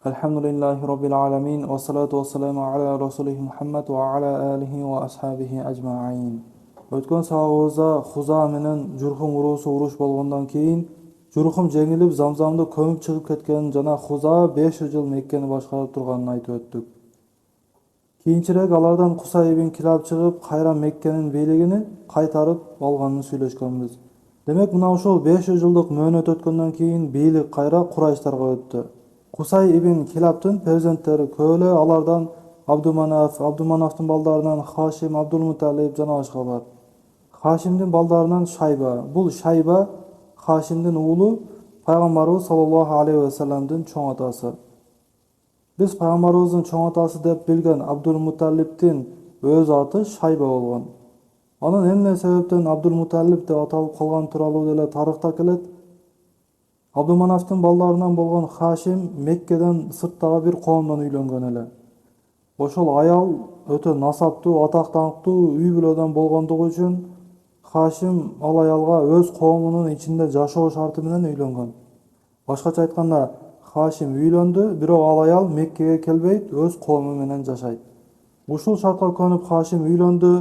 Alhamdulillahi Rabbil alamin ve salatu ve selamu ala Resulih Muhammed ve ala alihi ve ashabihi ajma'in. Өткен сабагыбызда Хуза менен Журхум урусу уруш болгондон кийин Журхум жеңилип Замзамды көмүп чыгып кеткенин жана Хуза 500 жыл Меккени башкарып турганын айтып өттүк. Кийинчерээк алардан Кусай ибн Килаб чыгып, кайра Меккенин бийлигини кайтарып алганын сүйлөшкөнбүз. Демек мына ушул 500 жылдык мөөнөт өткөндөн кийин бийлик кайра Курайштарга өттү. Кусай ибн Килабтын перзенттери көп эле, алардан Абдуманафтын балдарынан Хашим, Абдулмуталиб жана башка бар. Хашимдин балдарынан Шайба. Бул Шайба Хашимдин уулу, пайгамбарыбыз саллаллаху алейхи ва салламдын чоң атасы. Биз пайгамбарыбыздын чоң атасы деп билген Абдулмуталибтин өз аты Шайба болгон. Анын эмне себептен Абдулмуталиб деп аталып калган тууралуу деле тарыхта келет. Абдуманафтын балдарынан болгон Хашим Меккеден сырттагы бир коомдон үйлөнгөн эле. Ошол аял өтө насаптуу, атактанктуу үй бүлөдөн болгондугу үчүн Хашим ал аялга өз коомунун ичинде жашоо шарты менен үйлөнгөн. Башкача айтканда, Хашим үйлөндү, бирок ал аял Меккеге келбейт, өз коому менен жашайт. Ушул шартка көнүп Хашим үйлөндү.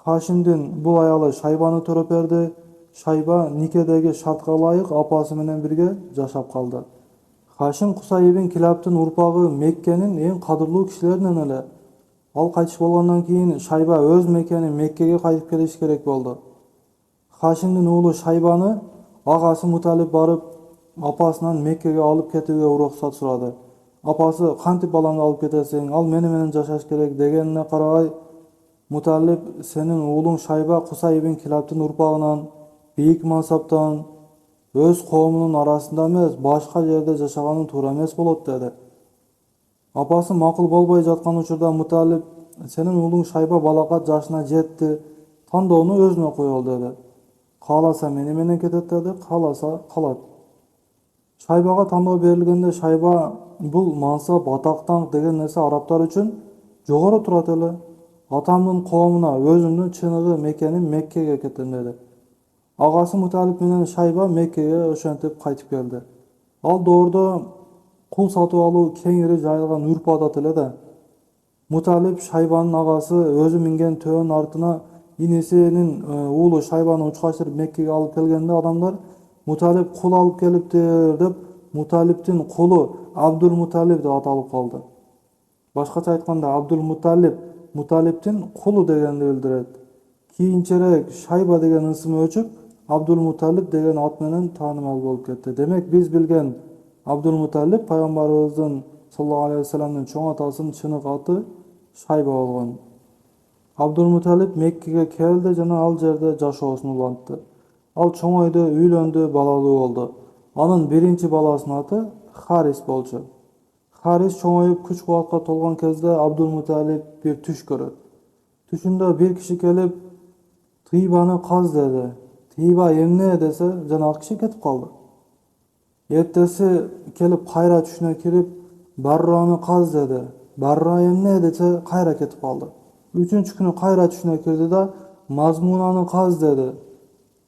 Хашимдин бул аялы Шайбаны төрөп берди. Шайба никедеги шартка ылайык апасы менен бирге жашап калды. Хашим Кусай ибн Килабтын урпагы Меккенин эң кадырлуу кишилеринен эле. Ал кайтыш болгондон кийин Шайба өз мекени Меккеге кайтып келиш керек болду. Хашимдин уулу Шайбаны агасы Муталиб барып, апасынан Меккеге алып кетүүгө уруксат сурады. Апасы кантип баламды алып кетесиң, ал менен жашаш керек дегенине карабай, Муталиб сенин уулуң Шайба Кусай ибн Килабтын урпагынан, бийик мансаптан, өз коомунун арасында эмес, башка жерде жашаганың туура эмес болот деди. Апасы макул болбой жаткан учурда Муталиб сенин уулуң Шайба балакат жашына жетти, тандоону өзүнө коёл деди. Кааласа менен кетет деди, кааласа калат. Шайбага тандоо берилгенде Шайба бул мансап, атактанк деген нерсе арабтар үчүн жогору турат эле. Атамдын коомуна өзүмдүн чыныгы мекеним Меккеге кетем деди. Агасы Муталиб менен Шайба Меккеге ошентип кайтып келди. Ал доордо кул сатып алуу кеңири жайылган үрп адат эле да. Муталиб Шайбанын агасы өзү минген төөнүн артына инисинин уулу Шайбаны учкачтырып Меккеге алып келгенде адамдар Муталиб кул алып келиптир деп Муталибтин кулу Абдулмуталиб деп аталып калды. Башкача айтканда Абдулмуталиб Муталибтин кулу дегенди билдирет. Кийинчерээк Шайба деген ысым өчүп Абдулмуталиб деген ат менен таанымал болуп кетти. Демек биз билген Абдулмуталиб пайгамбарыбыздын саллаллаху алейхи ва салламдын чоң атасынын чыныгы аты Шайба болгон. Абдулмуталиб Меккеге келди жана ал жерде жашоосун улантты. Ал чоңойду, үйлөндү, балалуу болду. Анын биринчи баласынын аты Харис болчу. Харис чоңоюп күч кубатка толгон кезде Абдулмуталиб бир түш көрөт. Түшүндө бир киши келип Тыйбаны каз деди. Тыйба эмне десе, жанагы киши кетип калды. Эртеси келип кайра түшүнө кирип Барраны каз деди. Барра эмне десе, кайра кетип калды. Үчүнчү күнү кайра түшүнө кирди да Мазмунаны каз деди.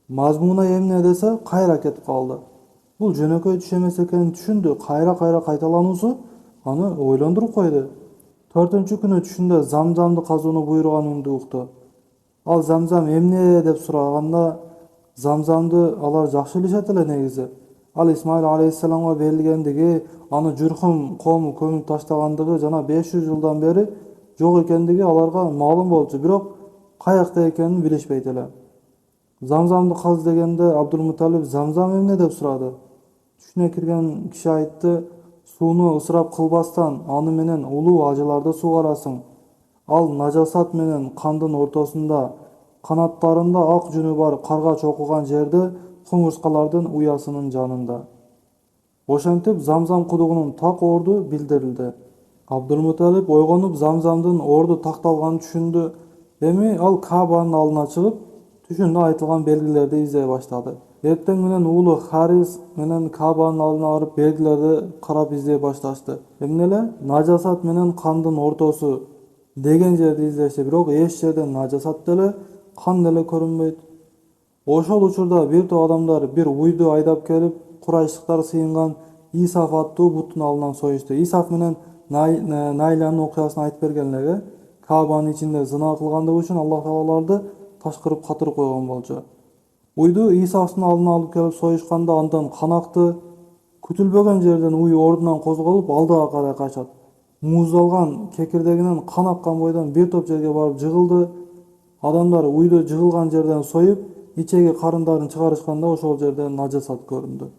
Мазмуна эмне десе, кайра кетип калды. Бул жөнөкөй түш эмес экенин түшүндү. Кайра кайталануусу аны ойлондуруп койду. 4-күнү түшүндө Замзамды казууну буйруган үндү укту. Ал Замзам эмне деп сураганда, Замзамды алар жакшы билишет эле негизи. Ал Исмаил алейхиссаламга берилгендиги, аны Журхум коому көмүп таштагандыгы жана 500 жылдан бери жок экендиги аларга маалым болчу, бирок каякта экенин билишпейт эле. Замзамды каз дегенде Абдулмуталиб Замзам эмне деп сурады. Түшүнө кирген киши айтты, сууну ысырап кылбастан аны менен улуу ажыларды суугарасың. Ал нажасат менен кандын ортосунда, канаттарында ак жүнү бар карга чокуган жерде кумурскалардын уясынын жанында. Ошентип Замзам кудугунун так орду билдирилди. Абдулмуталиб ойгонуп Замзамдын орду такталганын түшүндү. Эми ал Каабанын алдына чыгып, түшүндө айтылган белгилерди издей баштады. Эртең менен уулу Харис менен Каабанын алдына барып белгилерди карап издей башташты. Эмне эле нажасат менен кандын ортосу деген жерди издешти, бирок эч жерден нажасат деле, кан деле көрүнбөйт. Ошол учурда бир топ адамдар бир уйду айдап келип, курайшыктар сыйынган Исаф аттуу буттун алдынан союшту. Исаф менен Найланын окуясын айтып бергенлеги Каабанын ичинде зына кылгандыгы үчүн Аллах Таала аларды ташкырып катырып койгон болчу. Уйду Исафтын алдына алып келип союшканда андан кан акты. Күтүлбөгөн жерден уй ордунан козголуп алдыга карай качат. Мууздалган кекирдегинен кан аккан бойдон бир топ жерге барып жыгылды. Адамдар уйду жыгылган жерден союп, ичеги карындарын чыгарышканда ошол жерде нажасат көрүндү.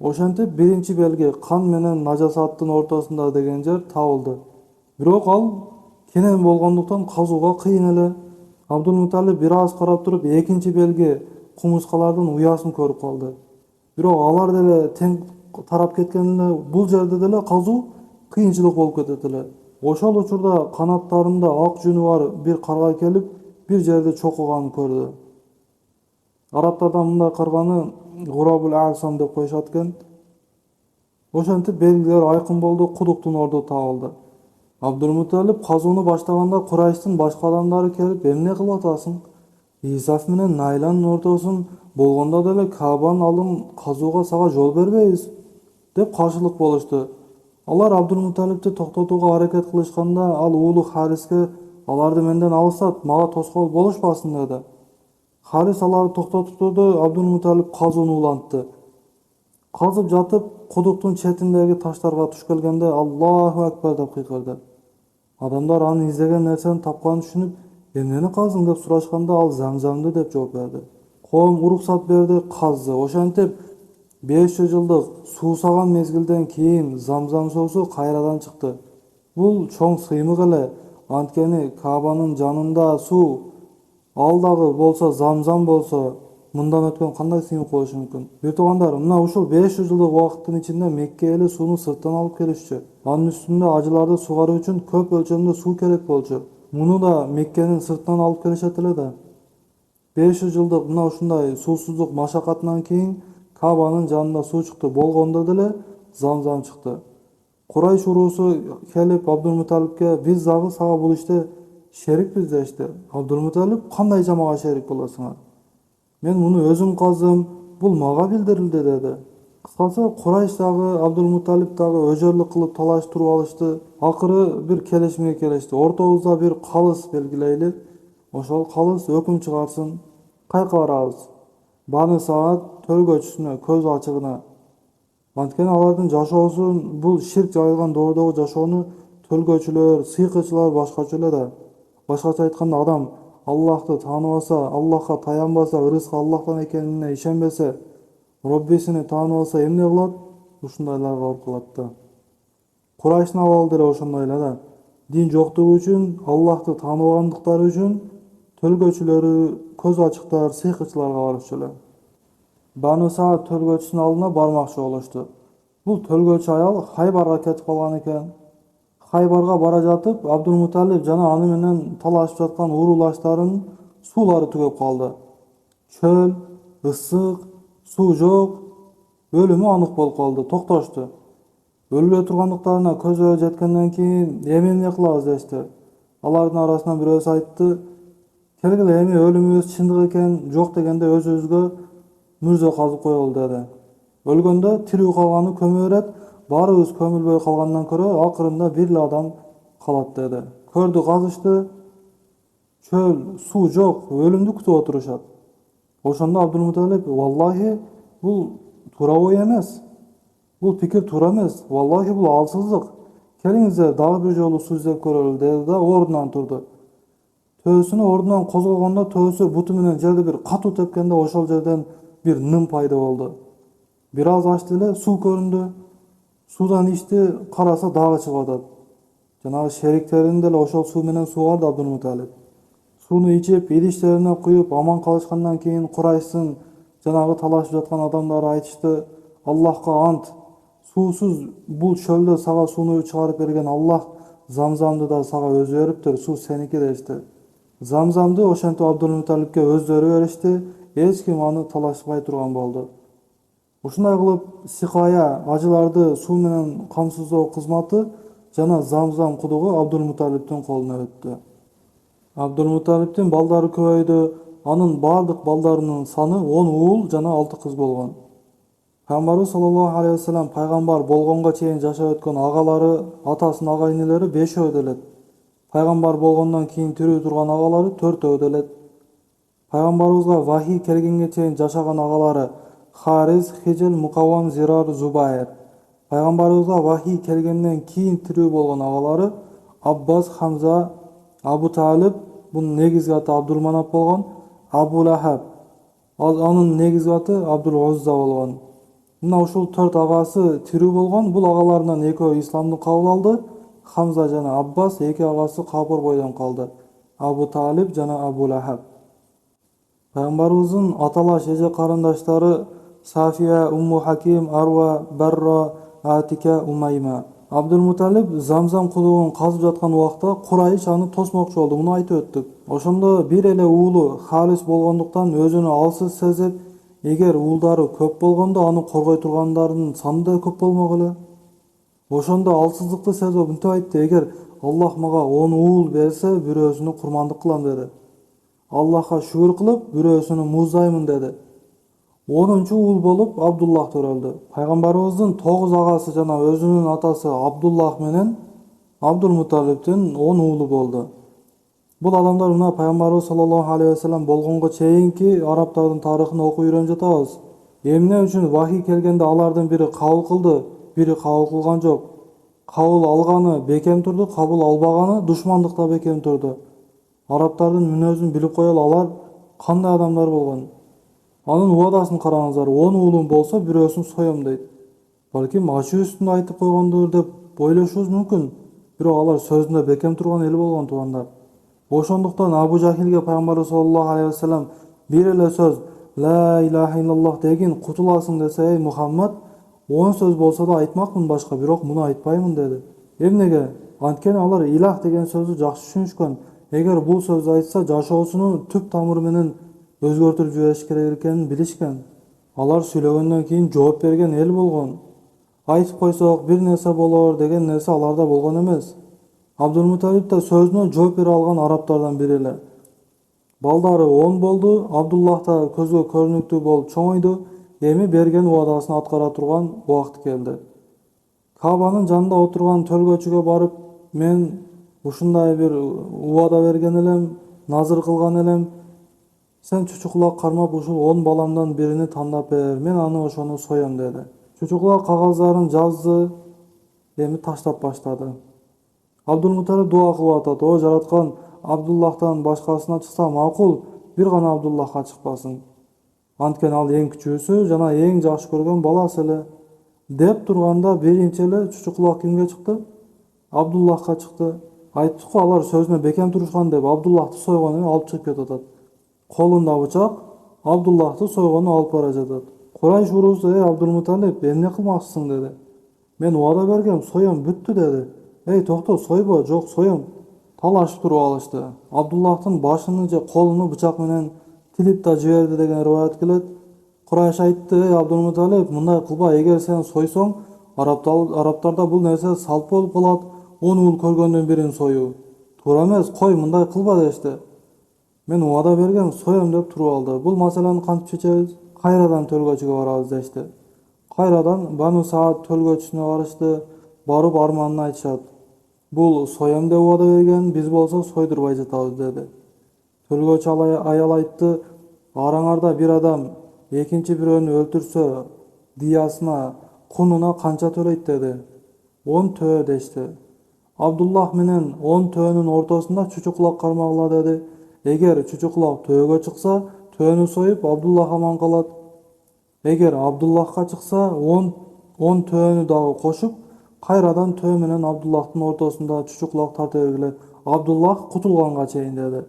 Ошентип биринчи белги кан менен нажасаттын ортосунда деген жер табылды. Бирок ал кенен болгондуктан казууга кыйын эле. Абдулмуталип бир аз карап туруп экинчи белги кумурскалардын уясын көрүп калды. Бирок алар деле тең тарап кеткен эле, бул жерде деле казуу кыйынчылык болуп кетет эле. Ошол учурда канаттарында ак жүнү бар бир карга келип, бир жерде чокуганын көрдү. Арабтардан мындай карганы Гурабул А'сам деп коюшат экен. Ошентип белгилер айкын болду, кудуктун орду табылды. Абдулмуталип казууну баштаганда Курайштын башка адамдары келип, эмне кылып атасың? Исаф менен Найланын ортосун болгондо деле Каабанын алдын казууга сага жол бербейбиз деп каршылык болушту. Алар Абдулмуталипти токтотууга аракет кылышканда, ал уулу Хариске аларды менден алыстат, мага тоскоол болушпасын деди. Харис аларды токтотуп турду, Абдулмуталип казууну улантты. Казып жатып, кудуктун четиндеги таштарга туш келгенде Аллаху акбар деп кыйкырды. Адамдар анын издеген нерсени тапканын түшүнүп, эмнени каздың деп сурашканда ал Замзамды деп жооп берди. Коом уруксат берди, казды. Ошентип 500 жылдык суусаган мезгилден кийин Замзам суусу кайрадан чыкты. Бул чоң сыймык эле, анткени Каабанын жанында суу, ал дагы болсо Замзам болсо, мындан өткөн кандай сыймык болушу мүмкүн? Бир туугандар, мына ушул 500 жылдык убакыттын ичинде Мекке эли сууну сырттан алып келишчү. Анын үстүндө ажыларды сугаруу үчүн көп өлчөмдө суу керек болчу. Муну да Меккенин сыртынан алып келишет эле да. 500 жылдык мына ушундай суусуздук машакатынан кийин Каабанын жанында суу чыкты. Болгондо деле Замзам чыкты. Курайш уруусу келип Абдулмуталипке биз дагы сага бул иште шерикпиз дешти. Абдулмуталип кандайча мага шерик болосуңар? Мен муну өзүм каздым, бул мага билдирилди деди. Кыскасы Курайш дагы Абдулмуталип дагы өжөрлүк кылып талаштырып алышты. Акыры бир келишимге келишти. Ортобузда бир калыс белгилейли. Ошол калыс өкүм чыгарсын. Кайка барабыз? Баны Саад төлгөчүсүнө, көз ачыгына. Анткени алардын жашоосун, бул ширк жайылган доордогу жашоону төлгөчүлөр, сыйкычылар башкача эле да. Башкача айтканда, адам Аллахты тааныбаса, Аллахка таянбаса, ырыскы Аллахтан экенине ишенбесе, Роббисини тааныбаса эмне кылат? Ушундайларга оор кылат да. Курайштын абалы деле ошондой эле да. Дин жоктугу үчүн, Аллахты тааныбагандыктары үчүн төлгөчүлөрү, көз ачыктар, сыйкычыларга барышчу эле. Баны Саад төлгөчүсүнүн алдына бармакчы болушту. Бул төлгөчү аял Хайбарга кетип калган экен. Хайбарга бара жатып, Абдулмуталип жана аны менен талашып жаткан уруулаштарын суулары түгөп калды. Чөл, ысык, суу жок, өлүмү анык болуп калды, токтошту. Өлбөй тургандыктарына көзү жеткенден кийин эмне кылабыз дешти. Алардын арасынан бирөөсү айтты: "Келгиле, эми өлүмүбүз чындык экен, жок дегенде өзүбүзгө мүрзө казып коелу" деди. Өлгөндө тирүү калганы көмө берет, баарыбыз көмүлбөй калгандан көрө акырында бир эле адам калат деди. Көрдү, казышты, чөл, суу жок, өлүмдү күтүп отурушат. Ошондо Абдулмуталип: "Валлахи, бул туура ой эмес. Бул пикир туура эмес. Валлахи, бул алсыздык. Келиңиздер, дагы бир жолу суу издеп көрөлү" деди да ордунан турду. Төөсүнө ордунан козголгондо төөсү буту менен жерди бир катуу тепкенде ошол жерден бир ным пайда болду. Бир аз ачты эле, суу көрүндү. Суудан ичти, караса дагы чыгып атат. Жанагы шериктерин деле ошол суу менен суугарды Абдулмуталип. Сууну ичип, идиштерине куюп аман калышкандан кийин Курайштын жанагы талашып жаткан адамдары айтышты: "Аллахка ант, суусуз бул чөлдө сага сууну чыгарып берген Аллах Замзамды да сага өзү бериптир, суу сеники" дешти. Замзамды ошентип Абдулмуталипке өздөрү беришти, эч ким аны талашпай турган болду. Ушундай кылып сикая, ажыларды суу менен камсыздоо кызматы жана Замзам кудугу Абдулмуталиптин колуна өттү. Абдулмуталиптин балдары көбөйдү. Анын бардык балдарынын саны 10 уул жана 6 кыз болгон. Пайгамбарыбыз саллаллаху алейхи вассалам пайгамбар болгонго чейин жашап өткөн агалары, атасынын агайнелери 5 делет. Пайгамбар болгондон кийин тирүү турган агалары 4 делет. Пайгамбарыбызга вахий келгенге чейин жашаган агалары Харис, Хижил, Мукаввам, Зирар, Зубайр. Пайгамбарыбызга вахий келгенден кийин тирүү болгон агалары Аббас, Хамза, Абу Талиб, бунун негизги аты Абдулманап болгон, Абу Лахаб, анын негизги аты Абдул Узза болгон. Мына ушул 4 агасы тирүү болгон. Бул агаларынан экөө исламды кабыл алды. Хамза жана Аббас, 2 агасы кабыр бойдон калды. Абу Талиб жана Абу Лахаб. Пайгамбарыбыздын аталаш эже карындаштары Сафия, Умму Хаким, Арва, Барра, Атика, Умайма. Абдулмуталиб Замзам кудугун казып жаткан убакта Курайш аны тосмокчу болду. Муну айтып өттүк. Ошондо бир эле уулу Халис болгондуктан өзүнү алсыз сезип, эгер уулдары көп болгондо аны коргой тургандардын саны да көп болмок эле. Ошондо алсыздыкты сезип мынтип айтты: эгер Аллах мага 10 уул берсе, бирөөсүнү курмандык кылам деди. Аллахка шүгүр кылып, бирөөсүнү муздаймын деди. 10-чу уул болуп Абдуллах төрөлдү. Пайгамбарыбыздын 9 агасы жана өзүнүн атасы Абдуллах менен Абдулмуталибтин 10 уулу болду. Бул адамдар мына Пайгамбарыбыз саллаллаху алейхи вассалам болгонго чейинки арабтардын тарыхын окуп үйрөнүп жатабыз. Эмне үчүн вахий келгенде алардын бири кабыл кылды, бири кабыл кылган жок. Кабыл алганы бекем турду, кабыл албаганы душмандыкта бекем турду. Арабтардын мүнөзүн билип коелу, алар кандай адамдар болгон. Анын убадасын караңыздар: 10 уулум болсо бирөөсүн соем дейт. Балким ачуу үстүндө айтып койгондур деп ойлошубуз мүмкүн. Бирок алар сөзүндө бекем турган эл болгон туугандар. Ошондуктан Абу Жахилге Пайгамбарыбыз саллаллаху алейхи вассалам бир эле сөз ла илаха иллаллах дегин кутуласың десе: ey Мухаммад, 10 сөз болсо да айтмакмын башка, бирок муну айтпаймын деди. Эмнеге? Анткени алар илах деген сөздү жакшы түшүнүшкөн. Эгер бул сөздү айтса, жашоосунун түп тамыры менен өзгөртүп жибериш керек экенин билишкен. Алар сүйлөгөндөн кийин жооп берген эл болгон. Айтып койсок бир нерсе болор деген нерсе аларда болгон эмес. Абдулмуталиб да сөзүнө жооп бере алган арабтардан бири эле. Балдары 10 болду. Абдуллах да көзгө көрүнүктүү болуп чоңойду. Эми берген убадасын аткара турган убакыт келди. Кабанын жанында отурган төлгөчүгө барып: мен ушундай бир убада берген элем, назыр кылган элем. Сен чучукулак кармап ушул 10 баламдан бирини тандап бер, мен аны ошону соем деди. Чучукулак кагаздарын жазды, эми таштап баштады. Абдулмуталиб дуа кылып атат: о жараткан, Абдуллахтан башкасына чыкса макул, бир гана Абдуллахка чыкпасын. Анткени ал эң күчүүсү жана эң жакшы көргөн баласы эле. Деп турганда биринчи эле чучукулак кимге чыкты? Абдуллахка чыкты. Айттык го, алар сөзүнө бекем турушкан деп Абдуллахты сойгону алып чыгып кетип атат. Колунда бычак, Абдуллахты сойгону алып бара жатат. Курайш уруусу: ey Абдулмуталиб, эмне кылмакчысың деди. Мен убада бергем, соем, бүттү деди. Ey токто, сойбо, жок соем. Талашып туруп алышты. Абдуллахтын башыны же колуну бычак менен тилип да жиберди деген риваят келет. Курайш айтты: ey Абдулмуталиб, мындай кылба, эгер сен сойсоң, арабтарда бул нерсе салт болуп калат, 10 уул көргөндөн бирин союу. Туура эмес, кой, мындай кылба дешти. Мен убада бергем, соем деп туруп алды. Бул маселени кантип чечебиз? Кайрадан төлгөчүгө барабыз дешти. Кайрадан Бану Саад төлгөчүсүнө барышты. Барып арманын айтышат. Бул соем деп убада берген, биз болсо сойдурбай жатабыз деди. Төлгөчү аял айтты: араңарда бир адам экинчи бирөөнү өлтүрсө, диясына, кунуна канча төлөйт деди. 10 төө дешти. Абдуллах менен 10 төөнүн ортосунда чучукулак кармагыла деди. Эгер чучукулак төөгө чыкса, төөнү союп Абдуллах аман калат. Эгер Абдуллахка чыкса, 10 төөнү дагы кошуп, кайрадан төө менен Абдуллахтын ортосунда чучукулак тарта бергиле. Абдуллах кутулганга чейин деди.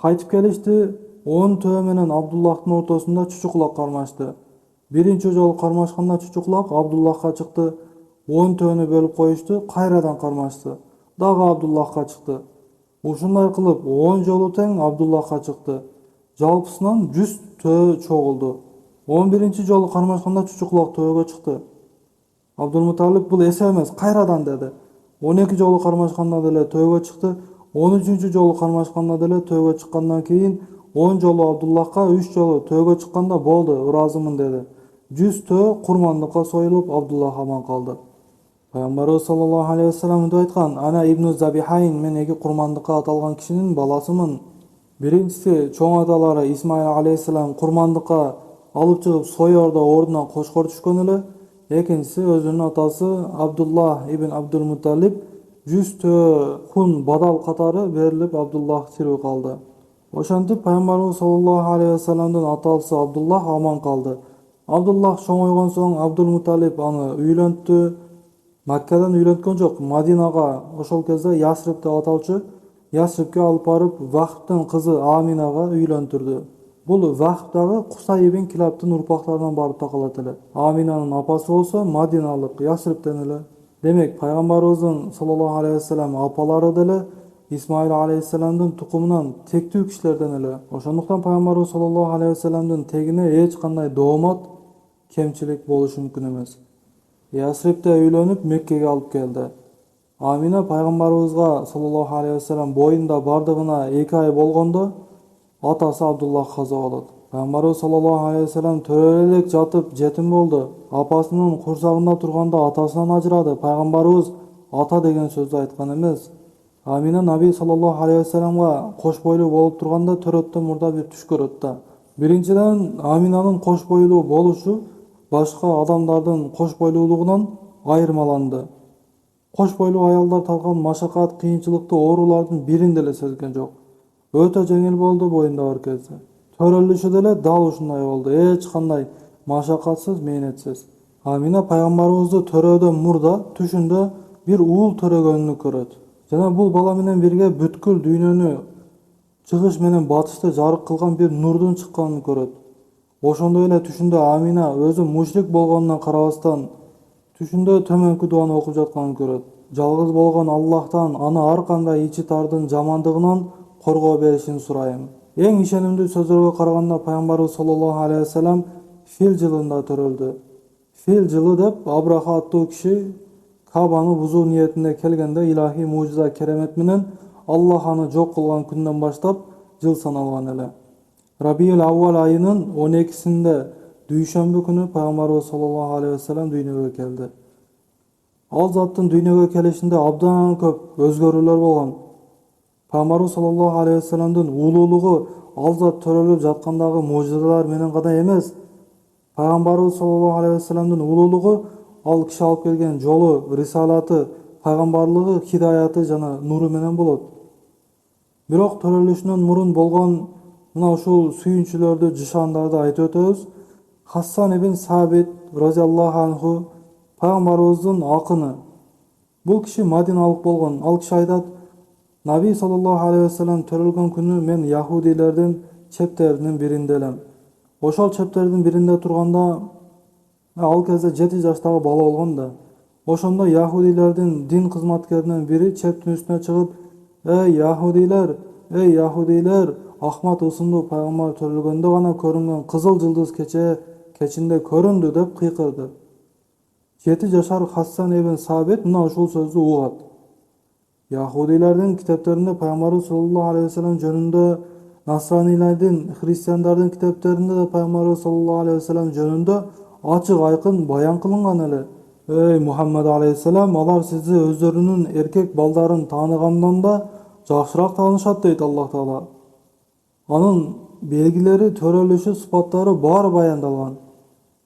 Кайтып келишти. 10 төө менен Абдуллахтын ортосунда чучукулак кармашты. Биринчи жолу кармашканда чучукулак Абдуллахка чыкты. 10 төөнү бөлүп коюшту, кайрадан кармашты. Дагы Абдуллахка чыкты. Ушундай кылып 10 жолу тең Абдуллахка чыкты. Жалпысынан 100 төө чогулду. 11-чи жолу кармашканда чучукулак төөгө чыкты. Абдулмуталиб бул эсе эмес, кайрадан деди. 12 жолу кармашканда деле төөгө чыкты. 13-чү жолу кармашканда деле төөгө чыккандан кийин 10 жолу Абдуллахка, 3 жолу төөгө чыкканда болду, ыраазымын деди. 100 курмандыкка союлуп Абдуллах аман калды. Пайгамбарыбыз саллаллаху алейхи вассалам мындай айткан: "Ана ибну Забихайн, мен эки курмандыкка аталган кишинин баласымын. Биринчиси чоң аталары Исмаил алейхиссалам курмандыкка алып чыгып соёрда ордуна кошкор түшкөн эле. Экинчиси өзүнүн атасы Абдуллах ибн Абдул Мутталиб 100 хун бадал катары берилип Абдуллах тирүү калды. Ошентип Пайгамбарыбыз саллаллаху алейхи вассаламдын атасы Абдуллах аман калды. Абдуллах чоңойгон соң Абдул Мутталиб аны үйлөнттү. Маккадан үйлөнткөн жок, Мадинага, ошол кезде Ясриб деп аталчу, Ясрибке алып барып Вахбтын кызы Аминага үйлөндүрдү. Бул Вахб дагы Кусай ибн Килабтын урпактарынан барып такалат эле. Аминанын апасы болсо Мадиналык, Ясрибтен эле. Демек, Пайгамбарыбыздын саллаллаху алейхи вассалам апалары деле Исмаил алейхиссаламдын тукумунан тектүү кишилерден эле. Ошондуктан Пайгамбарыбыз саллаллаху алейхи вассаламдын тегине эч кандай доомат, кемчилик болушу мүмкүн эмес. Ясрибте үйлөнүп Меккеге алып келди. Амина Пайгамбарыбызга саллаллаху алейхи вассалам боюнда бардыгына 2 ай болгондо атасы Абдуллах каза болот. Пайгамбарыбыз саллаллаху алейхи вассалам төрөлө элек жатып жетим болду. Апасынын курсагында турганда атасынан ажырады. Пайгамбарыбыз ата деген сөздү айткан эмес. Амина Наби саллаллаху алейхи вассаламга кош бойлуу болуп турганда төрөттөн мурда бир түш көрөт да. Биринчиден, Аминанын кош бойлуу болушу башка адамдардын кош бойлуулугунан айырмаланды. Кош бойлуу аялдар тарткан машакат, кыйынчылыкты оорулардын бирин деле сезген жок. Өтө жеңил болду боюнда бар кезде. Төрөлүшү деле дал ушундай болду, эч кандай машакатсыз, мээнетсиз. Амина пайгамбарыбызды төрөөдөн мурда түшүндө бир уул төрөгөнү көрөт. Жана бул бала менен бирге бүткүл дүйнөнү чыгыш менен батышты жарык кылган бир нурдун чыкканын көрөт. Ошондой эле түшүндө Амина өзү мушрик болгонуна карабастан түшүндө төмөнкү дуаны окуп жатканын көрөт. Жалгыз болгон Аллахтан аны ар кандай ичи тардын жамандыгынан коргоо беришин сурайм. Эң ишенимдүү сөздөргө караганда пайгамбарыбыз саллаллаху алейхи вассалам фил жылында төрөлдү. Фил жылы деп Абраха аттуу киши Кабаны бузуу ниетинде келгенде илахий мужиза керемет менен Аллах аны жок кылган күндөн баштап жыл саналган эле. Рабиул Аввал айынын 12-синде дүйшөмбү күнү пайгамбарыбыз саллаллаху алейхи вассалам дүйнөгө келди. Ал заттын дүйнөгө келишинде абдан көп өзгөрүүлөр болгон. Пайгамбарыбыз саллаллаху алейхи вассаламдын улуулугу ал зат төрөлүп жаткандагы мужизалар менен гана эмес. Пайгамбарыбыз саллаллаху алейхи вассаламдын улуулугу ал киши алып келген жолу, рисалаты, пайгамбарлыгы, хидаяты жана нуру менен болот. Бирок төрөлүшүнөн мурун болгон мына ушул сүйүнчүлөрдү, жышандарды айтып өтөбүз. Хассан ибн Сабит разияллаху анху пайгамбарыбыздын акыны. Бул киши Мадиналык болгон. Ал киши айтат: Наби саллаллаху алейхи вассалам төрөлгөн күнү мен яхудилердин чептеринин биринде элем. Ошол чептердин биринде турганда ал кезде 7 жаштагы бала болгон да. Ошондо яхудилердин дин кызматкеринен бири чептин үстүнө чыгып: эй яхудилер, Ахмад ысымдуу пайгамбар төрөлгөндө гана көрүнгөн кызыл жылдыз кечинде көрүндү деп кыйкырды. 7 жашар Хассан ибн Сабит мына ушул сөздү угат. Яхудилердин китептеринде пайгамбарыбыз саллаллаху алейхи вассалам жөнүндө, насранилердин, христиандардын китептеринде да пайгамбарыбыз саллаллаху алейхи вассалам жөнүндө ачык айкын баян кылынган эле. Эй Мухаммад алейхиссалам, алар сизди өздөрүнүн эркек балдарын тааныгандан да жакшыраак таанышат дейт Аллах Таала. Анын белгилери, төрөлүшү, сыпаттары баары баяндалган.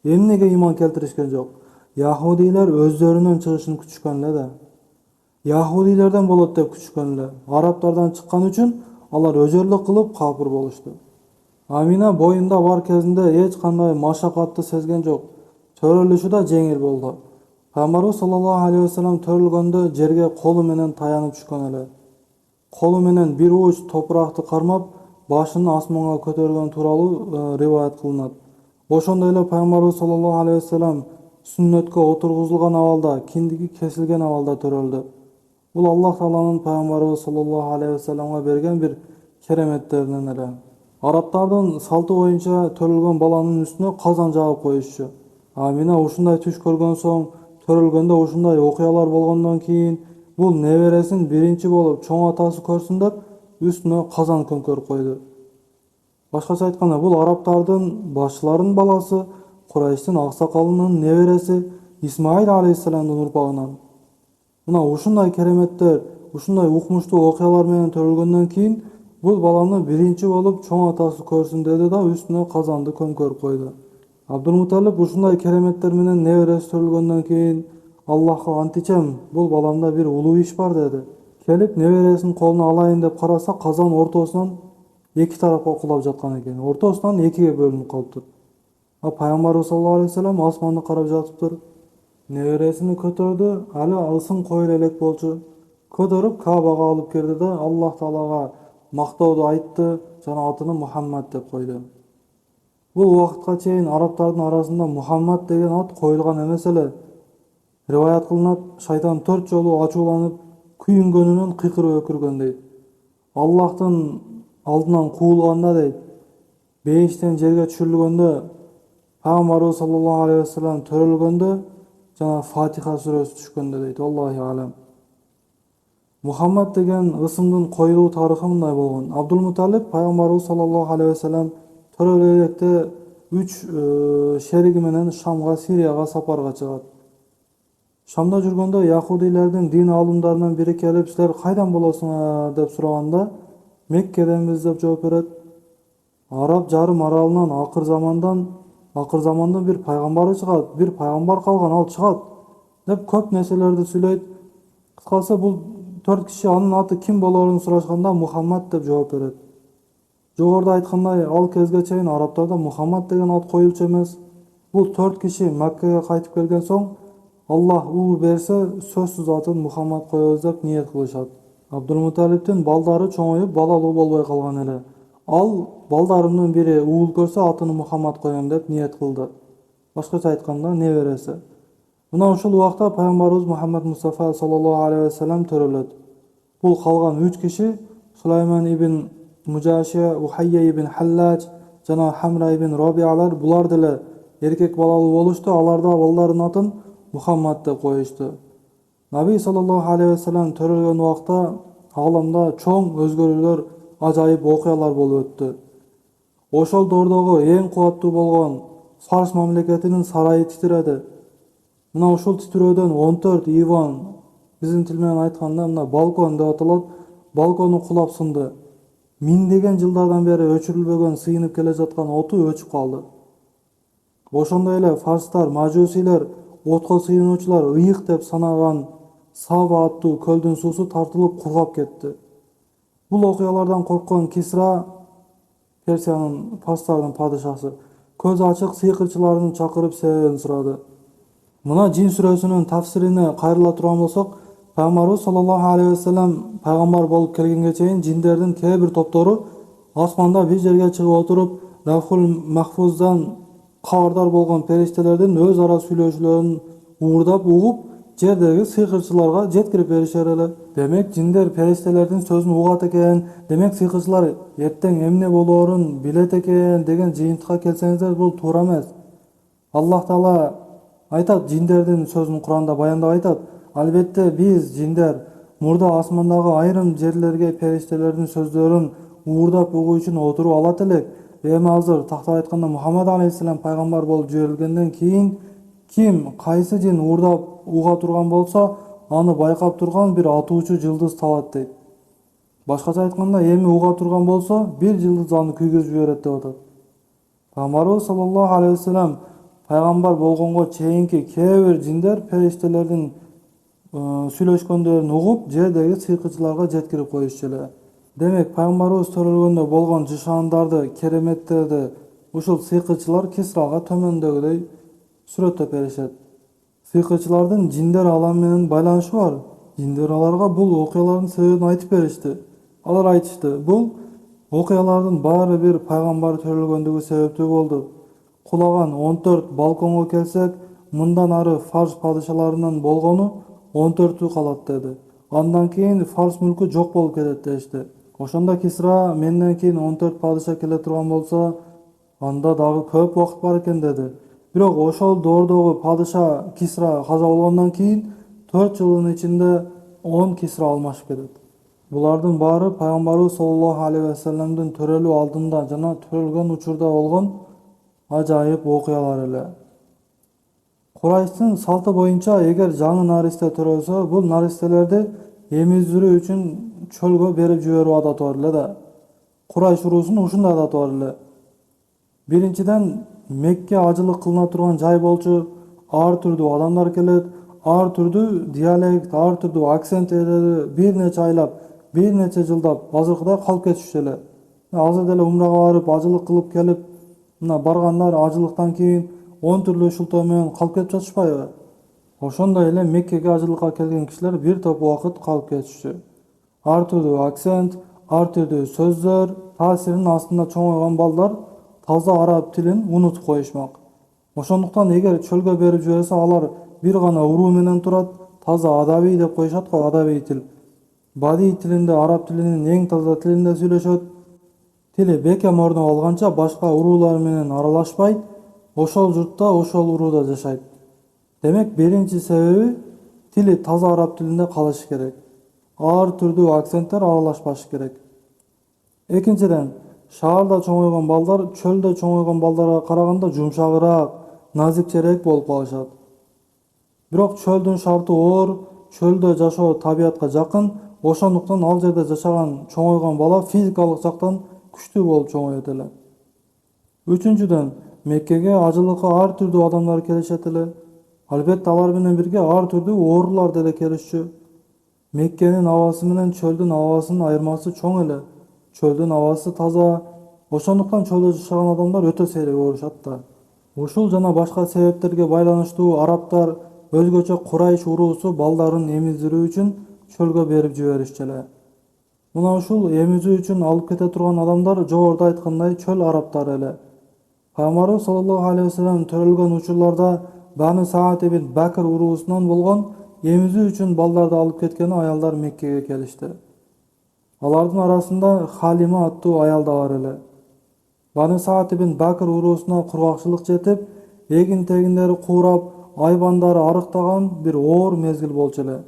Эмнеге иман келтиришкен жок? Яхудилер өздөрүнөн чыгышын күтүшкөн эле да. Яхудилерден болот деп күтүшкөн эле. Арабтардан чыккан үчүн алар өжөрлүк кылып капыр болушту. Амина боюнда бар кезинде эч кандай машакатты сезген жок. Төрөлүшү да жеңил болду. Пайгамбарыбыз саллаллаху алейхи вассалам төрөлгөндө жерге колу менен таянып түшкөн эле. Колу менен бир ууч топуракты кармап, башын асманга көтөргөн тууралуу риваят кылынат. Ошондой эле пайгамбарыбыз саллаллаху алейхи вассалам сүннөткө отургузулган абалда, киндиги кесилген абалда төрөлдү. Бул Аллах Тааланын пайгамбарыбыз саллаллаху алейхи вассаламга берген бир кереметтеринен эле. Арабтардын салты боюнча төрөлгөн баланын үстүнө казан жагып коюшчу. Амина ушундай түш көргөн соң, төрөлгөндө ушундай окуялар болгондон кийин бул небересин биринчи болуп чоң атасы көрсүн деп үстүнө казан көмкөрүп койду. Башкача айтканда, бул арабтардын башчыларынын баласы, Курайштын аксакалынын небереси Исмаил алейхиссаламдын урпагынан. Мына ушундай кереметтер, ушундай укмуштуу окуялар менен төрөлгөндөн кийин бул баланы биринчи болуп чоң атасы көрсүн деди да үстүнө казанды көмкөрүп койду. Абдулмуталип ушундай кереметтер менен небереси төрөлгөндөн кийин Аллахка античем, бул баламда бир улуу иш бар деди. Келип небересинин колуна алайын деп караса, казан ортосунан эки тарапка кулап жаткан экен. Ортосунан экиге бөлүнүп калыптыр. Пайгамбарыбыз саллаллаху алейхи вассалам асманды карап жатыптыр. Небересini көтөрдү, али ысым кой элек болчу. Көтөрүп Кабага алып кирди да Аллах Таалага мактооду айтты, жана атыны Мухаммад деп койду. Бул убакытка чейин арабтардын арасында Мухаммад деген ат коюлган эмес эле. Риваят кылынат, шайтан 4 жолу ачууланып, күйүнгөнүнөн кыйкырып өкүргөн дейт. Аллахтын алдынан куулганда дейт, бейиштен жерге түшүрүлгөндө, Пайгамбарыбыз саллаллаху алейхи вассалам төрөлгөндө, жана Фатиха сүрөсү түшкөндө дейт. Аллаху алам. Мухаммад деген ысымдын коюлуу тарыхы мындай болгон. Абдулмуталип Пайгамбарыбыз саллаллаху алейхи вассалам төрөлө электе 3 шериги менен Шамга, Сирияга сапарга чыгат. Шамда жүргөндө яхудилердин дин алымдарынан бири келип, силер кайдан болосуңар деп сураганда, Меккеденбиз деп жооп берет. Араб жарым аралынан акыр замандан бир пайгамбары чыгат, бир пайгамбар калган, ал чыгат деп көп нерселерди сүйлөйт. Кыскасы бул 4 киши анын аты ким болорун сурашканда Мухаммад деп жооп берет. Жогоруда айткандай, ал кезге чейин арабтарда Мухаммад деген ат коюлчу эмес. Бул 4 киши Маккага кайтып келген соң Аллах ул берсе, сөзсүз атын Мухаммад коебуз деп ниет кылышат. Абдулмуталиптин балдары чоңоюп балалуу болбой калган эле. Ал балдарымдын бири уул көрсө атыны Мухаммад коем деп ниет кылды. Башкача айтканда небереси. Мына ушул убакта пайгамбарыбыз Мухаммад Мустафа саллаллаху алейхи вассалам төрөлөт. Бул калган 3 киши Сулайман ибн Мужашия, Ухайя ибн Халлач жана Хамра ибн Робиалар, булар деле эркек балалуу болушту. Аларда балдардын атын Мухаммад деп коюшту. Наби саллаллаху алейхи вассалам төрөлгөн убакта ааламда чоң өзгөрүүлөр, ажайып окуялар болуп өттү. Ошол доордогу эң кубаттуу болгон Фарс мамлекетинин сарайы титиреди. Мына ушул титирөөдөн 14 иван, биздин тил менен айтканда мына балкон деп аталат, балкону кулап сынды. Миңдеген жылдардан бери өчүрүлбөгөн, сыйынып келе жаткан оту өчүп калды. Ошондой эле фарстар, мажусилер, отко сыйынуучулар ыйык деп санаган Саба аттуу көлдүн суусу тартылып кургап кетти. Бул окуялардан корккон Кисра, Персиянын фарстардын падышасы, көз ачык сыйкырчыларын чакырып себебин сурады. Мына Жин сүрөсүнүн тафсирине кайрыла турган болсок, Пайгамбарыбыз саллаллаху алейхи вассалам пайгамбар болуп келгенге чейин жиндердин кээ бир топтору асманда бир жерге чыгып отуруп, Лавхул Махфуздан кабардар болгон периштелердин өз ара сүйлөшүүлөрүн уурдап угуп, жердеги сыйкырчыларга жеткирип беришер эле. Демек жиндер периштелердин сөзүн угат экен, демек сыйкырчылар эртең эмне болоорун билет экен деген жыйынтыкка келсеңиздер, бул туура эмес. Аллах Таала айтат, жиндердин сөзүн Куранда баяндап айтат. Албетте биз жиндер мурда асмандагы айрым жерлерге периштелердин сөздөрүн уурдап угуу үчүн отуруп алат элек. Эми азыр тактап айтканда Мухаммад алейхиссалам пайгамбар болуп жиберилгенден кийин ким кайсы жин уурдап уга турган болсо, аны байкап турган бир атуучу жылдыз табат дейт. Башкача айтканда, эми уга турган болсо, бир жылдыз аны күйгүзүп жиберет деп атат. Пайгамбарыбыз саллаллаху алейхи вассалам пайгамбар болгонго чейинки кээ бир жиндер периштелердин сүйлөшкөндөрүн угуп, жердеги сыйкырчыларга жеткирип коюшчу эле. Демек, пайгамбарыбыз төрөлгөндө болгон жышаандарды, кереметтерди ушул сыйкырчылар Кисрага төмөндөгүдөй сүрөттөп беришет. Сыйкырчылардын жиндер аламы менен байланышы бар. Жиндер аларга бул окуялардын себебин айтып беришти. Алар айтышты, бул окуялардын баары бир пайгамбар төрөлгөндүгү себептүү болду. Кулаган 14 балконго келсек, мындан ары Фарс падышаларынан болгону 14 калат деди. Андан кийин Фарс мүлкү жок болуп кетет дешти. Ошондо Кисра менден кийин 14 падыша келе турган болсо, анда дагы көп убакыт бар экен деди. Бирок ошол доордогу падыша Кисра каза болгондон кийин 4 жылдын ичинде 10 Кисра алмашып кетет. Булардын баары пайгамбарыбыз саллаллаху алейхи вассаламдын төрөлүү алдында жана төрөлгөн учурда болгон Ajaýyp okuyalar ele. Kurayştın saltı boyunca eger жаңы nariste төрөлсө, bul naristelерди emizdirүү үчүn çölgө berip жиберүү adaty бар эле да. Kurayş urusunun ушундай adaty бар эле. Birinciden Mekke acılık kılına turgan jay bolчу, ar türdүү adamlar kelet, ar türdүү dialekt, ar türdүү aksent eleri bir neçe aylap, bir neçe жылдап азыркыда калып кетишти эле. Азыр деле умрага барып acılık кылып келип, мына баргандар acılıktan кийин 10 türlü шултоо менен калып кетип жатышпайбы? Ошондой эле Меккеге ажылыкка келген кишилер бир топ убакыт калып кетишти. Ар түрдүү акцент, ар түрдүү сөздөр таасиринин астында чоңойгон балдар таза араб тилин унутуп коюшмак. Ошондуктан эгер чөлгө берип жиберсе, алар бир гана уруу менен турат, таза адабий деп коюшат го, адабий тил. Бадий тилинде, араб тилинин эң таза тилинде сүйлөшөт. Тили бекем орнуп алганча башка уруулар менен аралашпайт, ошол журтта, ошол урууда жашайт. Демек, биринчи себеби тили таза араб тилинде калышы керек. Ар түрдүү акценттер аралашпашы керек. Экинчиден, шаарда чоңойгон балдар чөлдө чоңойгон балдарга караганда жумшагыраак, назикчерээк болуп калышат. Бирок чөлдүн шарты оор, чөлдө жашоо табиятка жакын, ошондуктан ал жерде жашаган чоңойгон бала физикалык жактан күчтүү болуп чоңоет эле. Үчүнчүдөн, Меккеге ажылыкка ар түрдүү адамдар келишет эле. Албетте алар менен бирге ар түрдүү оорулар деле келишчү. Меккенин абасы менен чөлдүн абасынын айырмасы чоң эле. Чөлдүн абасы таза, ошондуктан чөлдө жашаган адамдар өтө сейрек оорушат да. Ушул жана башка себептерге байланыштуу арабтар өзгөчө Курайш уруусу балдарын эмиздирүү үчүн чөлгө берип жиберишчү эле. Мына ушул эмизүү үчүн алып кете турган адамдар жогоруда айткандай чөл арабтары эле. Пайгамбарыбыз саллаллаху алейхи вассалам төрөлгөн учурларда Бани Саад ибн Бакр уруусунан болгон эмизүү үчүн балдарды алып кеткен аялдар Меккеге келишти. Алардын арасында Халима аттуу аял да бар эле. Бани Саад ибн Бакр уруусуна кургакчылык жетип, эгин-тегиндери куурап, айбандары арыктаган бир оор мезгил болчу эле.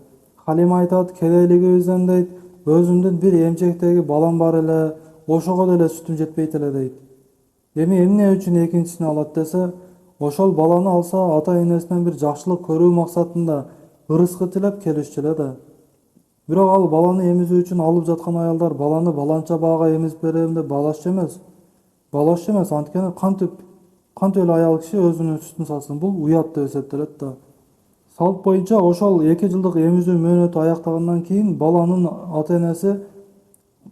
Халима айтат, кедейлигибизден дейт, өзүмдүн бир эмчектеги балам бар эле, ошого деле сүтүм жетпейт эле дейт. Эми эмне үчүн экинчисин алат десе, ошол баланы алса ата-энесинен бир жакшылык көрүү максатында ырыскы тилеп келишчү эле да. Бирок ал баланы эмизүү үчүн алып жаткан аялдар баланы баланча баага эмизип берем деп балашчу эмес. Балашчу эмес, анткени кантип эле аял киши өзүнүн сүтүн сатсын, бул уят деп эсептелет да. Салт боюнча ошол 2 жылдык эмизүү мөөнөтү аяктагандан кийин баланын ата-энеси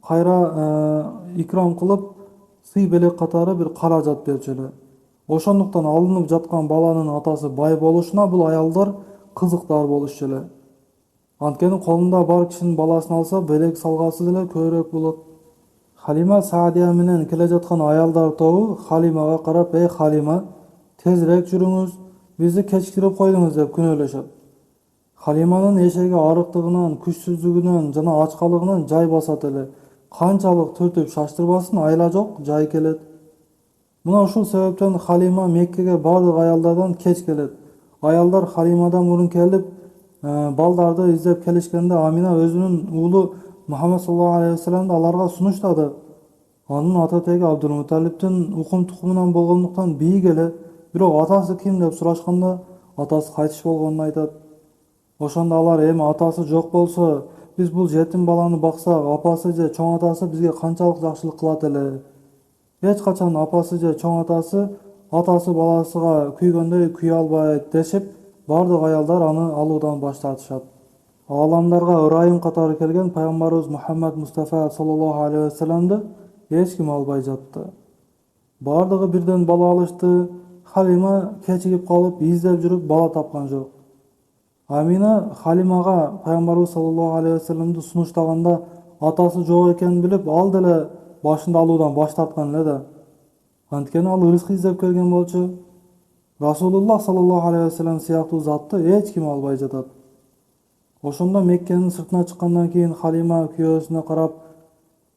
кайра икрам кылып сый белек катары бир каражат берчү эле. Ошондуктан алынып жаткан баланын атасы бай болушуна бул аялдар кызыктар болушчу эле. Анткени колунда бар кишинин баласын алса, белек салгасы деле көбүрөөк болот. Халима Саадия менен келе жаткан аялдар тобу Халимага карап, "Эй Халима, тезирээк жүрүңүз, бизди кечиктирип койдуңуз" деп күнөөлөшөт. Халиманын эшеги арыктыгынан, күчсүздүгүнөн жана ачкалыгынан жай басат эле. Канчалык түртүп шаштырбасын, айла жок, жай келет. Мына ушул себептен Халима Меккеге бардык аялдардан кеч келет. Аялдар Халимадан мурун келип, балдарды издеп келишкенде Амина өзүнүн уулу Мухаммад саллаллаху алейхи вассаламды аларга сунуштады. Анын ата теги Абдулмуталиптин укум тукумунан болгондуктан бийик эле. Бирок атасы ким деп сурашканда, атасы кайтыш болгонун айтат. Ошондо алар, эми атасы жок болсо, биз бул жетим баланы баксак, апасы же чоң атасы бизге канчалык жакшылык кылат эле. Эч качан апасы же чоң атасы баласыга күйгөндөй күйө албайт дешип, бардык аялдар аны алуудан баш тартышат. Ааламдарга ырайым катары келген пайгамбарыбыз Мухаммад Мустафа саллаллаху алейхи вассаламды эч ким албай жатты. Бардыгы бирден бала алышты. Халима кечигип калып, издеп жүрүп бала тапкан жок. Амина Халимага пайгамбарыбыз саллаллаху алейхи вассаламды сунуштаганда атасы жок экенин билип, ал деле башында алуудан баш тарткан эле да. Анткени ал ырыскы издеп келген болчу. Расулуллах саллаллаху алейхи вассалам сыяктуу затты эч ким албай жатат. Ошондо Меккенин сыртына чыккандан кийин Халима күйөөсүнө карап,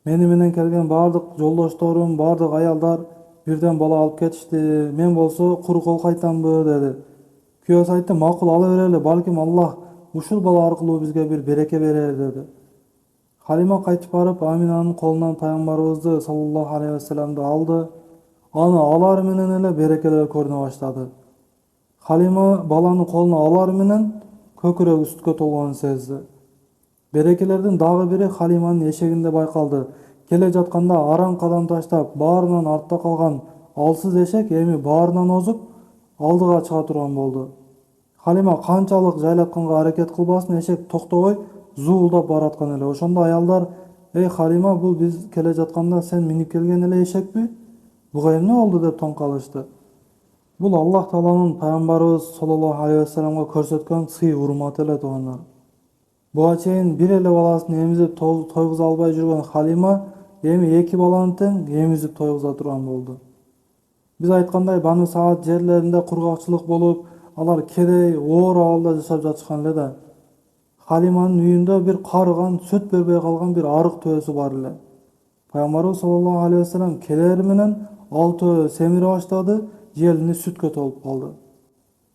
мени менен келген бардык жолдошторум, бардык аялдар бирден бала алып кетишти. Мен болсо куру кол кайтамбы деди. Күйөөсү айтты, макул ала берели, балким Аллах ушул бала аркылуу бизге бир береке берер деди. Халима кайтып барып, Аминанын колунан пайгамбарыбызды саллаллаху алейхи вассаламды алды. аны алар менен эле берекелер көрүнө баштады. Халима баланы колуна алар менен көкүрөгү сүткө толгонун сезди. Берекелердин дагы бири Халиманын эшегинде байкалды. Келе жатканда араң кадам таштап, баарынан артта калган алсыз эшек эми баарынан озуп алдыга чыга турган болду. Халима канчалык жайлатканга аракет кылбасын, эшек токтобой зуулдап бараткан эле. Ошондо аялдар: "Эй Халима, бул биз келе жатканда сен минип келген эле эшекпи? Буга эмне болду?" деп тоң калышты. Бул Аллах Тааланын пайгамбарыбыз саллаллаху алейхи вассаламга көрсөткөн сый урматы эле туугандар. Буга чейин бир эле баласын эмизип тойгуза албай жүргөн Халима эми 2 баланы тең эмизип тойгуза турган болду. Биз айткандай, Баны Саад жерлеринде кургакчылык болуп, алар кедей, оор абалда жашап жатышкан эле да. Халиманын үйүндө бир карыган, сүт бербей калган бир арык төбөсү бар эле. Пайгамбарыбыз саллаллаху алейхи вассалам келери менен ал төбө семире баштады, желини сүткө толуп калды.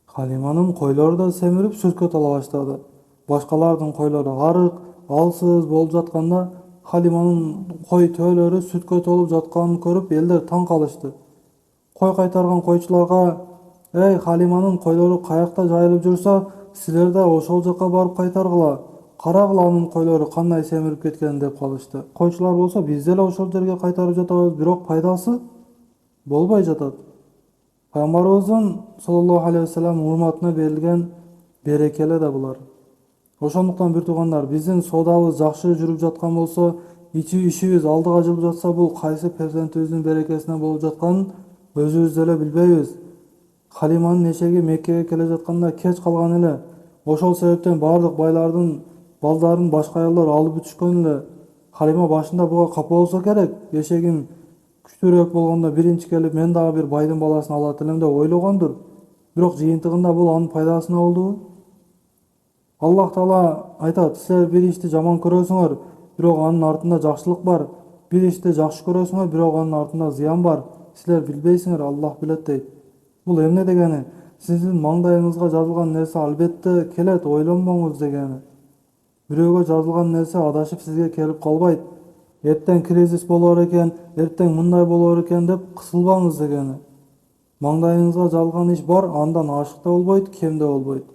Халиманын койлору да семирип сүткө тола баштады. Башкалардын койлору арык, алсыз болуп жатканда Халиманын кой төөлөрү сүткө толуп жатканын көрүп элдер таң калышты. Кой кайтарган койчуларга: "Эй, Халиманын койлору каякта жайылып жүрсө, силер да ошол жака барып кайтаргыла. Карагыла анын койлору кандай семирип кеткенин" деп калышты. Койчулар болсо: "Биз деле ошол жерге кайтарып жатабыз, бирок пайдасы болбой жатат." Пайгамбарыбыздын саллаллаху алейхи вассалам урматына берилген берекеле да булар. Ошондуктан бир туугандар, биздин соодабыз жакшы жүрүп жаткан болсо, ишибиз алдыга жылып жатса, бул кайсы перзентибиздин берекесинен болуп жатканын өзүбүз деле билбейбиз. Халиманын эшеги Меккеге келе жатканда кеч калган эле. Ошол себептен бардык байлардын балдарын башка аялдар алып бүтүшкөн эле. Халима башында буга капа болсо керек. Эшегим күчтүүрөөк болгондо биринчи келип мен дагы бир байдын баласын алат элем деп ойлогондур. Бирок жыйынтыгында бул анын пайдасына болдубу? Аллах Таала айтат: "Силер бир ишти жаман көрөсүңөр, бирок анын артында жакшылык бар. Бир ишти жакшы көрөсүңөр, бирок анын артында зыян бар. Силер билбейсиңер, Аллах билет" дейт. Бул эмне дегени? Сиздин маңдайыңызга жазылган нерсе албетте келет, ойлонбоңуз дегени. Бирөөгө жазылган нерсе адашып сизге келип калбайт. Эртең кризис болор экен, эртең мындай болор экен деп кысылбаңыз дегени. Маңдайыңызга жазылган иш бар, андан ашык да болбойт, кем да болбойт.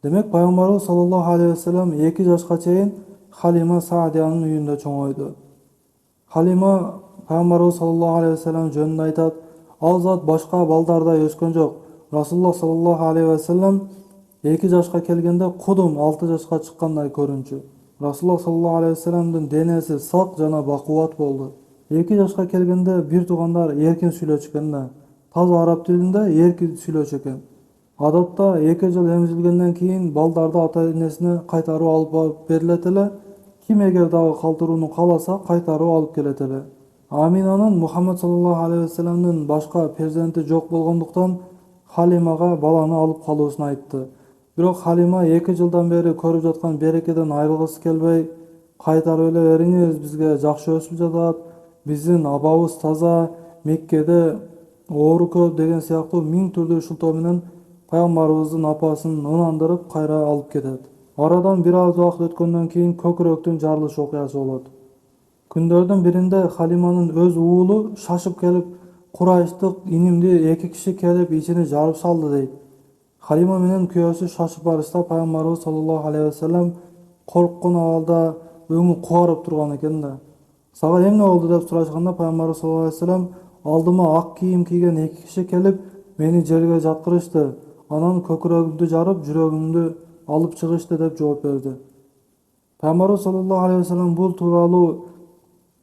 Демек, пайгамбарыбыз саллаллаху алейхи вассалам 2 жашка чейин Халима Саадиянын үйүндө чоңойду. Халима пайгамбарыбыз саллаллаху алейхи вассалам жөнүндө айтат: "Ал зат башка балдардай өскөн жок. Расулуллах саллаллаху алейхи вассалам 2 жашка келгенде кудум 6 жашка чыккандай көрүнчү. Расулуллах саллаллаху алейхи вассаламдын денеси сак жана бакубат болду." 2 жашка келгенде бир туугандар эркин сүйлөчү экен да. Таза араб тилинде эркин сүйлөчү экен. Адатта 2 жыл эмзилгенден кийин балдарды ата-энесине кайтарып алып берилет эле. Ким эгер дагы калтырууну кааласа, кайтарып алып келет эле. Аминанын Мухаммад саллаллаху алейхи вассаламдын башка перзенти жок болгондуктан Халимага баланы алып калуусун айтты. Бирок Халима 2 жылдан бери көрүп жаткан берекеден айрылгысы келбей: "Кайтарып эле бериңиз, бизге жакшы өсүп жатат, биздин абабыз таза, Меккеде оору көп" деген сыяктуу миң түрдүү шылтоо менен пайгамбарыбыздын апасын ынандырып кайра алып кетет. Арадан бир аз убакыт өткөндөн кийин көкүрөктүн жарылыш окуясы болот. Күндөрдүн биринде Халиманын өз уулу шашып келип: "Курайштык инимди 2 киши келип ичини жарып салды" дейт. Халима менен күйөөсү шашып барышта пайгамбарыбыз саллаллаху алейхи вассалам корккон абалда өңү кубарып турган экен да. "Сага эмне болду?" деп сурашканда пайгамбарыбыз саллаллаху алейхи вассалам: "Алдыма ак кийим кийген 2 киши келип мени жерге жаткырышты. Анан көкүрөгүмдү жарып, жүрөгүмдү алып чыгышты" деп жооп берди. Пайгамбарыбыз саллаллаху алейхи вассалам бул тууралуу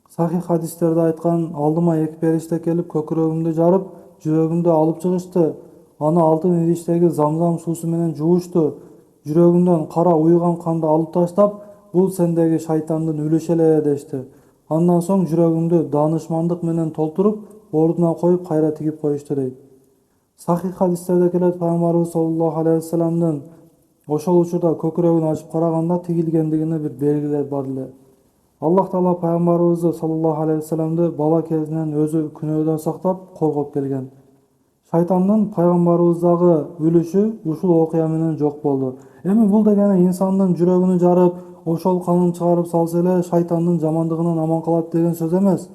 сахих хадистерде айткан: "Алдыма 2 периште келип көкүрөгүмдү жарып, жүрөгүмдү алып чыгышты. Аны алтын идиштеги замзам суусу менен жуушту. Жүрөгүмдөн кара уйган канды алып таштап, бул сендеги шайтандын үлүшү эле" дешти. Андан соң жүрөгүмдү даанышмандык менен толтуруп, ордуна коюп кайра тигип коюшту дейт. Сахих хадистерде келет, пайгамбарыбыз саллаллаху алейхи вассаламдын ошол учурда көкүрөгүн ачып караганда тигилгендигине бир белгилер бар эле. Аллах Таала пайгамбарыбызды саллаллаху алейхи вассаламды бала кезинен өзү күнөөдөн сактап, коргоп келген. Шайтандын пайгамбарыбыздагы үлүшү ушул окуя менен жок болду. Эми бул дегени инсандын жүрөгүнү жарып, ошол канын чыгарып салса эле шайтандын жамандыгынан аман калат деген сөз эмес.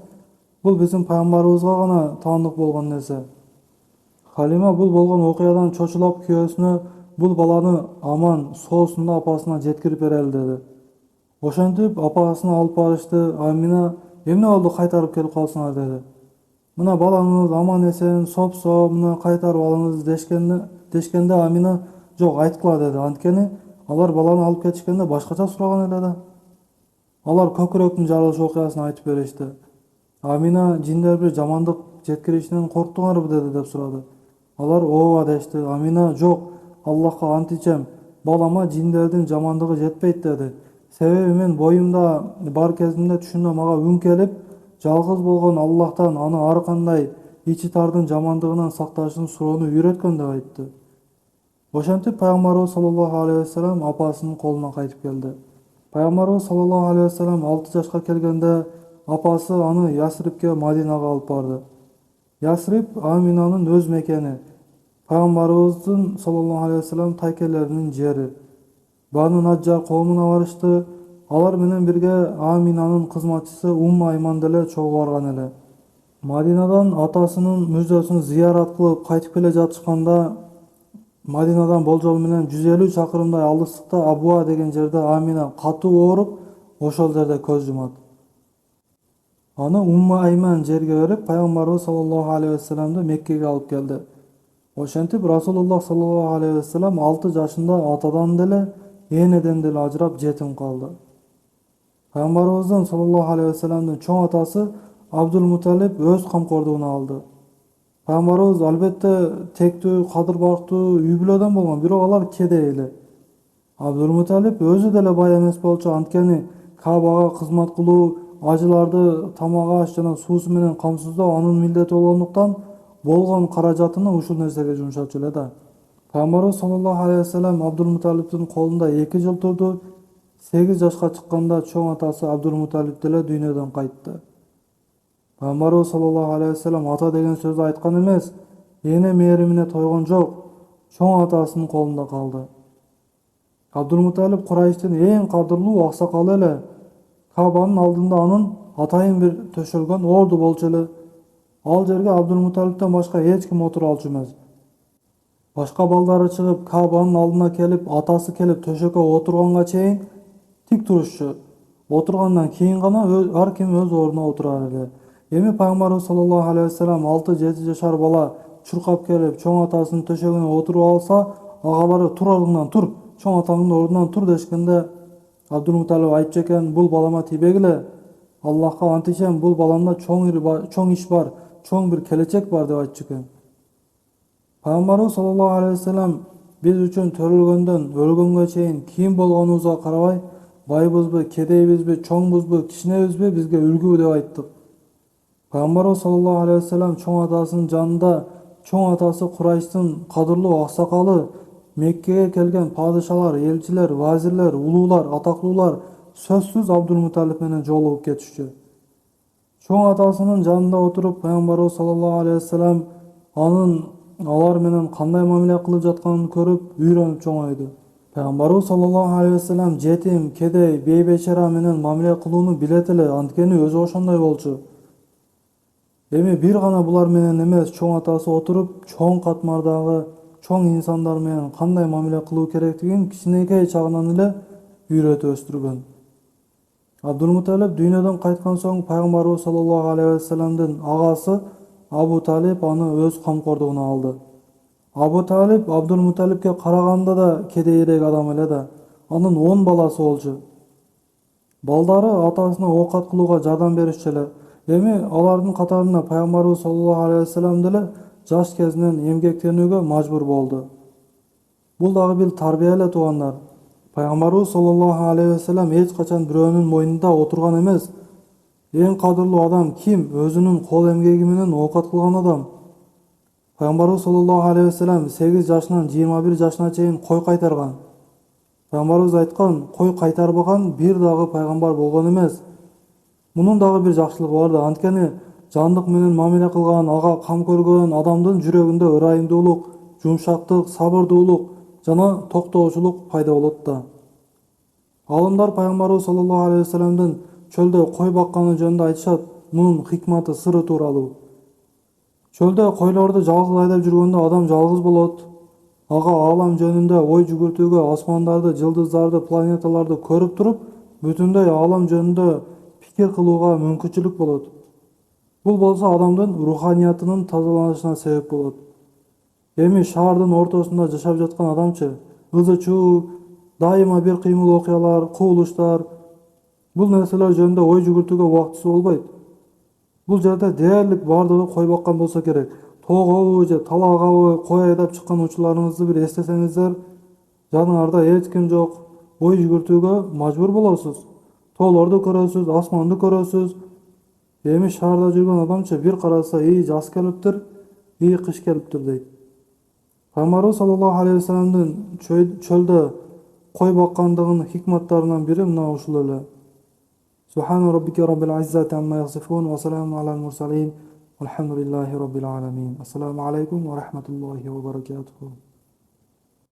Бул биздин пайгамбарыбызга гана таандык болгон нерсе. Халима бул болгон окуядан чочулап күйөөсүнө бул баланы аман соосунда апасына жеткирип берели деди. Ошентип апасына алып барышты. Амина эмне болду, кайтарып келип калсыңар деди. Мына балаңыз аман эсен, сопсо, мына кайтарып алыңыз дешкенде Амина жок, айткыла деди. Анткени алар баланы алып кетишкенде башкача сураган эле да. Алар көкүрөктүн жарылыш окуясын айтып беришти. Амина жиндер бир жамандык жеткиришинен корктуңарбы деди деп сурады. Алар ооба дешти. Амина жок, Аллахка ант ичем, балама жиндердин жамандыгы жетпейт деди. Себеби мен боюмда бар кезимде түшүмдө мага үн келип, жалгыз болгон Аллахтан аны ар кандай ичи тардын жамандыгынан сакташын суроону үйрөткөн деп айтты. Ошентип пайгамбарыбыз саллаллаху алейхи вассалам апасынын колуна кайтып келди. Пайгамбарыбыз саллаллаху алейхи вассалам 6 жашка келгенде апасы аны Ясрибке, Мадинага алып барды. Ясриб Аминанын өз мекени, пайгамбарыбыздын саллаллаху алейхи вассалам тайкелеринин жери. Бану Наджар коомуна барышты. Алар менен бирге Аминанын кызматчысы Айман деле чогуу барган эле. Мадинадан атасынын мүзөсүн зыярат кылып кайтып келе жатышканда, Мадинадан болжол менен 150 чакырымдай алыстыкта Абуа деген жерде Амина катуу ооруп, ошол жерде көз жумат. Аны Айман жерге берип, пайгамбарыбыз саллаллаху алейхи вассаламды Меккеге алып келди. Ошентип Расулуллах саллаллаху алейхи вассалам 6 жашында атадан деле, энеден деле ажырап жетим калды. Пайгамбарыбыздын саллаллаху алейхи вассаламдын чоң атасы Абдул-Муталиб өз камкордугуна алды. Пайгамбарыбыз албетте тектүү, кадыр барктуу үй бүлөдөн болгон, бирок алар кедей эле. Абдул-Муталиб өзү деле бай эмес болчу, анткени Кабага кызмат кылуу, ажыларды тамак аш жана суусу менен камсыздоо анын милдети болгондуктан болгон каражатыны ушул нерсеге жумшачу эле да. Пайгамбарыбыз саллаллаху алейхи вассалам Абдул-Муталибдин колунда 2 жыл турду. 8 жашка чыкканда чоң атасы Абдул-Муталиб деле дүйнөдөн кайтты. Пайгамбарыбыз саллаллаху алейхи вассалам ата деген сөздү айткан эмес, эне мээримине тойгон жок, чоң атасынын колунда калды. Абдул-Муталиб Курайштын эң кадырлуу аксакалы эле. Кабанын алдында анын атайын бир төшөлгөн орду болчу эле. Ал жерге Абдул-Муталибден башка эч ким отура алчу эмес. Башка балдары чыгып, Кабанын алдына келип, атасы келип төшөккө отурганга чейин тик турушчу. Отургандан кийин гана ар ким өз ордуна отурар эле. Эми пайгамбарыбыз саллаллаху алейхи вассалам 6-7 жашар бала чуркап келип, чоң атасынын төшөгүнө отуруп алса, агалары тур ордуңдан тур, чоң атаңдын ордунан тур дешкенде, Абдул-Муталиб айтчу экен, бул балама тийбегиле. Аллахка ант ичем, бул баламда чоң иш бар, чоң бир келечек бар деп айтчу экен. Пайгамбарыбыз саллаллаху алейхи вассалам биз үчүн төрөлгөндөн өлгөнгө чейин ким болгонубузга карабай, байбызбы, кедейбизби, чоңбузбу, кичинебизби, бизге үлгү деп айттык. Пайгамбарыбыз саллаллаху алейхи вассалам чоң атасынын жанында, чоң атасы Курайштын кадырлуу аксакалы, Меккеге келген падышалар, элчилер, вазирлер, улуулар, атактуулар сөзсүз Абдул-Муталиб менен жолугуп кетишчү. Чоң атасынын жанында отуруп, пайгамбарыбыз саллаллаху алейхи вассалам анын алар менен кандай мамиле кылып жатканын көрүп, үйрөнүп чоңойду. Пайгамбарыбыз саллаллаху алейхи вассалам жетим, кедей, бейбечара менен мамиле кылууну билет эле, анткени өзү ошондой болчу. Эми бир гана булар менен эмес, чоң атасы отуруп, чоң катмардагы чоң инсандар менен кандай мамиле кылуу керектигин кичинекей чагынан эле үйрөтүп өстүргөн. Абдул-Муталиб дүйнөдөн кайткан соң пайгамбарыбыз саллаллаху алейхи вассаламдын агасы Абу Талиб аны өз камкордугуна алды. Абу Талиб Абдул-Муталибке караганда да кедейирээк адам эле да. Анын 10 баласы болчу. Балдары атасына оокат кылууга жардам беришчү эле. Эми алардын катарында пайгамбарыбыз саллаллаху алейхи вассалам деле жаш кезинен эмгектенүүгө мажбур болду. Бул дагы бир тарбия эле туугандар. Пайгамбарыбыз саллаллаху алейхи вассалам эч качан бирөөнүн мойнунда отурган эмес. Эң кадырлуу адам ким? Өзүнүн кол эмгеги менен оокат кылган адам. Пайгамбарыбыз саллаллаху алейхи вассалам 8 жашынан 21 жашына чейин кой кайтарган. Пайгамбарыбыз айткан, кой кайтарбаган бир дагы пайгамбар болгон эмес. Мунун дагы бир жакшылыгы бар да, анткени жандык менен мамиле кылган, ага кам көргөн адамдын жүрөгүндө ырайымдуулук, жумшактык, сабырдуулук жана токтоочулук пайда болот да. Алымдар пайгамбарыбыз саллаллаху алейхи вассаламдын чөлдө кой бакканы жөнүндө айтышат. Bunun hikmati, sırrı tuuralı. Çölde koylарды жалгыз айдап жүргөндө адам жалгыз болот. Ага аалам жөнүндө ой жүгүртүүгө, асмандарды, жылдыздарды, планеталарды көрүп туруп, бүтүндөй аалам жөнүндө пикир кылууга мүмкүнчүлүк болот. Бул болсо адамдын руханиятынын тазаланышына себеп болот. Эми шаардын ортосунда жашап жаткан адамчы, ызы-чуу, дайыма бир кыймыл окуялар, кубулуштар, бул нерселер жөнүндө ой жүгүртүүгө убактысы болбойт. Бул жерде дээрлик бардыгы кой баккан болсо керек. Тоогобу же талаагабы кой айдап чыккан учурларыңызды бир эстесеңиздер, жаныңарда эч ким жок, ой жүгүртүүгө мажбур болосуз. Тоолорду көрөсүз, асманды көрөсүз. Эми шаарда жүргөн адамчы бир караса, жаз келиптир, кыш келиптир дейт. Пайгамбарыбыз саллаллаху алейхи вассаламдын чөлдө кой баккандыгынын хикматтарынан бири мына ушул эле. Субхана раббика раббил иззати амма ясифун ва саламун алал мурсалин. Алхамдулиллахи раббил аламин. Ассаламу алейкум ва рахматуллахи ва баракатуху.